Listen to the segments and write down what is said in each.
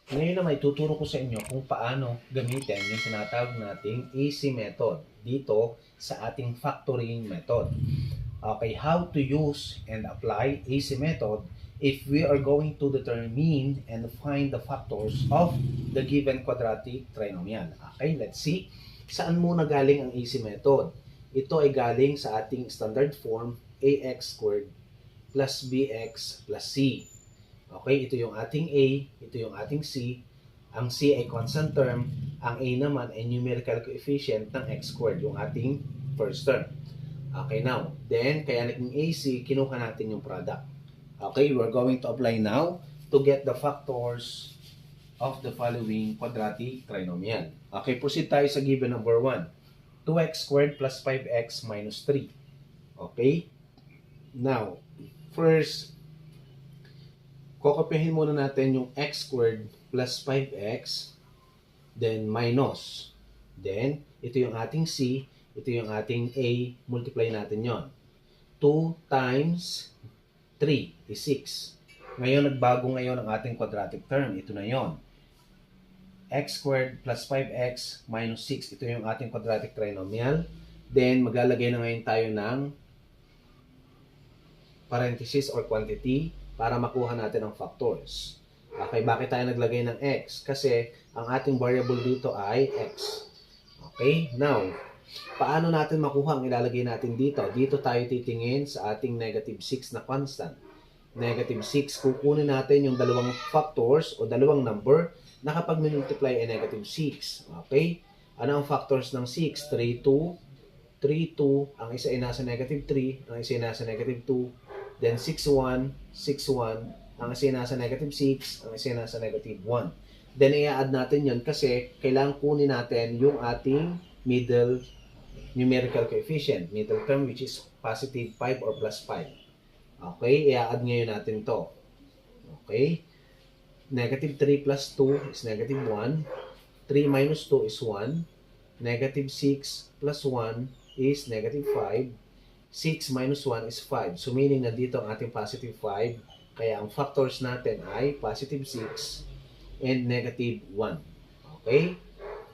Ngayon naman ituturo ko sa inyo kung paano gamitin yung tinatawag nating AC method dito sa ating factoring method. Okay, how to use and apply AC method if we are going to determine and find the factors of the given quadratic trinomial. Okay, let's see. Saan muna galing ang AC method? Ito ay galing sa ating standard form ax squared plus bx plus c. Okay, ito yung ating A, ito yung ating C. Ang C ay constant term, ang A naman ay numerical coefficient ng x squared, yung ating first term. Okay, now, then, kaya naging AC, kinuha natin yung product. Okay, we're going to apply now to get the factors of the following quadratic trinomial. Okay, proceed tayo sa given number 1. 2x squared plus 5x minus 3. Okay? Now, first, kokopyahin muna natin yung x squared plus 5x, then minus. Then, ito yung ating c, ito yung ating a, multiply natin yon. 2 times 3 is 6. Ngayon, nagbago ngayon ang ating quadratic term. Ito na yon. X squared plus 5x minus 6. Ito yung ating quadratic trinomial. Then, maglalagay na ngayon tayo ng parenthesis or quantity para makuha natin ang factors. Okay, bakit tayo naglagay ng x? Kasi ang ating variable dito ay x. Okay, now, paano natin makuha ang ilalagay natin dito? Dito tayo titingin sa ating negative 6 na constant. Negative 6, kukunin natin yung dalawang factors o dalawang number na kapag minultiply ay negative 6. Okay, ano ang factors ng 6? 3, 2, 3, 2, ang isa ay nasa negative 3, ang isa ay nasa negative 2. Then 6, 1, 6, 1, ang isa ay nasa negative 6, ang isa ay nasa negative 1. Then i-add natin yon kasi kailangan kunin natin yung ating middle numerical coefficient, middle term which is positive 5 or plus 5. Okay, i-add ngayon natin to. Okay, negative 3 plus 2 is negative 1, 3 minus 2 is 1, negative 6 plus 1 is negative 5, 6 minus 1 is 5. So meaning na dito ang ating positive 5. Kaya ang factors natin ay positive 6 and negative 1. Okay?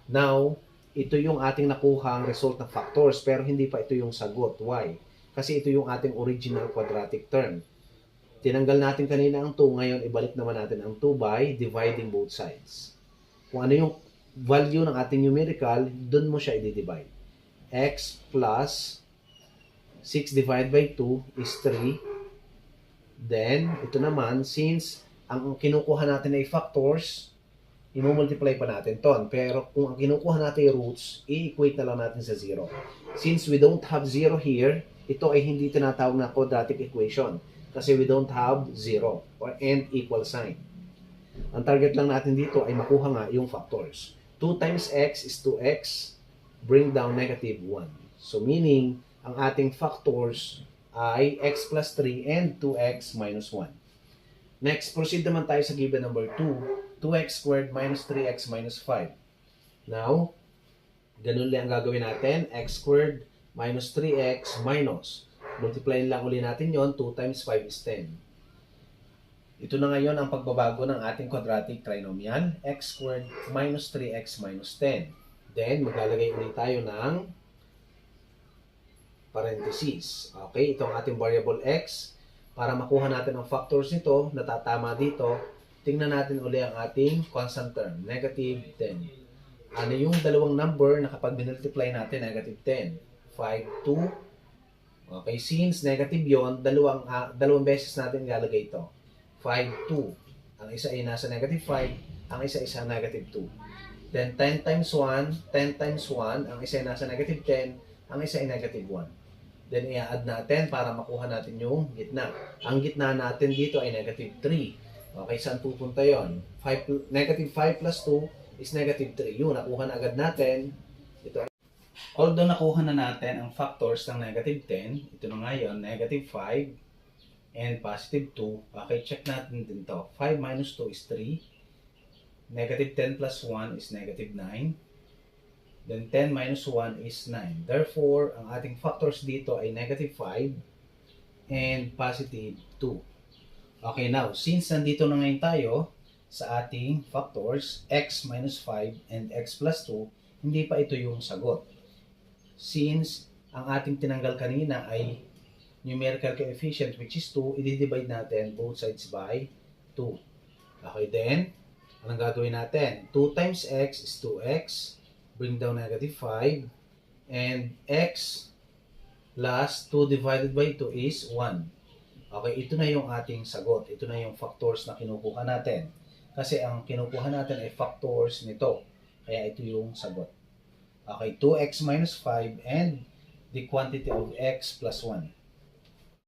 Now, ito yung ating nakuhang result ng factors pero hindi pa ito yung sagot. Why? Kasi ito yung ating original quadratic term. Tinanggal natin kanina ang 2. Ngayon, ibalik naman natin ang 2 by dividing both sides. Kung ano yung value ng ating numerical, dun mo siya i-divide. X plus 6 divided by 2 is 3. Then, ito naman, since ang kinukuha natin ay factors, i-multiply pa natin ton. Pero kung ang kinukuha natin ay roots, i-equate na lang natin sa 0. Since we don't have 0 here, ito ay hindi tinatawag na quadratic equation. Kasi we don't have 0 or and equal sign. Ang target lang natin dito ay makuha nga yung factors. 2 times x is 2x, bring down negative 1. So meaning, ang ating factors ay x plus 3 and 2x minus 1. Next, proceed naman tayo sa given number 2. 2x squared minus 3x minus 5. Now, ganun lang ang gagawin natin. X squared minus 3x minus. Multiply lang uli natin yon. 2 times 5 is 10. Ito na ngayon ang pagbabago ng ating quadratic trinomial. X squared minus 3x minus 10. Then, maglalagay ulit tayo ng parenthesis. Okay, itong ating variable x. Para makuha natin ang factors nito, natatama dito, tingnan natin uli ang ating constant term, negative 10. Ano yung dalawang number na kapag binultiply natin, negative 10? 5, 2. Okay, since negative yon, dalawang beses natin ilalagay ito. 5, 2. Ang isa ay nasa negative 5, ang isa ay nasa negative 2. Then 10 times 1, 10 times 1, ang isa ay nasa negative 10, ang isa ay negative 1. Then i-add natin para makuha natin yung gitna. Ang gitna natin dito ay negative 3. Okay, saan pupunta yon? Negative 5 plus 2 is negative 3. Yun, nakuha na agad natin. Ito. Although nakuha na natin ang factors ng negative 10, ito na ngayon, negative 5 and positive 2. Okay, check natin din to. 5 minus 2 is 3. Negative 10 plus 1 is negative 9. Then 10 minus 1 is 9. Therefore, ang ating factors dito ay negative 5 and positive 2. Okay, now, since nandito na ngayon tayo sa ating factors, x minus 5 and x plus 2, hindi pa ito yung sagot. Since ang ating tinanggal kanina ay numerical coefficient which is 2, i-divide natin both sides by 2. Okay, then, anong gagawin natin? 2 times x is 2x, bring down negative 5, and x plus 2 divided by 2 is 1. Okay, ito na yung ating sagot. Ito na yung factors na kinukuha natin. Kasi ang kinukuha natin ay factors nito. Kaya ito yung sagot. Okay, 2x minus 5 and the quantity of x plus 1.